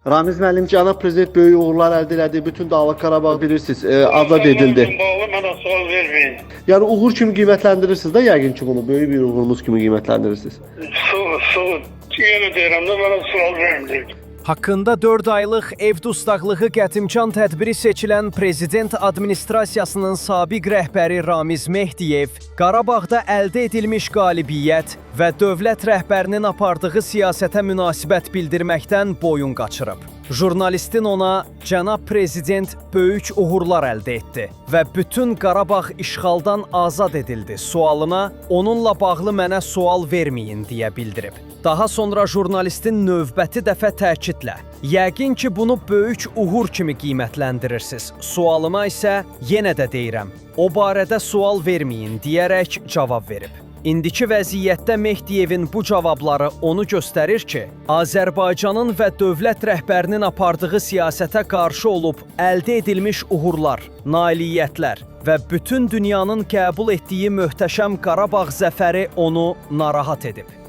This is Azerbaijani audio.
Ramiz müəllim, cənab prezident böyük uğurlar əldə elədi. Bütün Dağlıq Qarabağ bilirsiniz, azad edildi. Bağlı mənə sual vermeyin. Yəni uğur kimi qiymətləndirirsiniz də yəqin ki bunu böyük bir uğurumuz kimi qiymətləndirirsiniz. Su. Yenə deyirəm də mənə sual vermeyin. Haqqında 4 aylıq ev dustaqlığı qətimkan tədbiri seçilən prezident administrasiyasının sabiq rəhbəri Ramiz Mehdiyev Qarabağda əldə edilmiş qalibiyyət və dövlət rəhbərinin apardığı siyasətə münasibət bildirməkdən boyun qaçırıb. Jurnalistin ona "Cənab prezident böyük uğurlar əldə etdi və bütün Qarabağ işğaldan azad edildi" sualına "Onunla bağlı mənə sual verməyin" deyə bildirib. Daha sonra jurnalistin növbəti dəfə təkidlə "Yəqin ki, bunu böyük uğur kimi qiymətləndirirsiniz" sualıma isə yenə də deyirəm, "O barədə sual verməyin" deyərək cavab verib. İndiki vəziyyətdə Mehdiyevin bu cavabları onu göstərir ki, Azərbaycanın və dövlət rəhbərinin apardığı siyasətə qarşı olub əldə edilmiş uğurlar, nailiyyətlər və bütün dünyanın qəbul etdiyi möhtəşəm Qarabağ zəfəri onu narahat edib.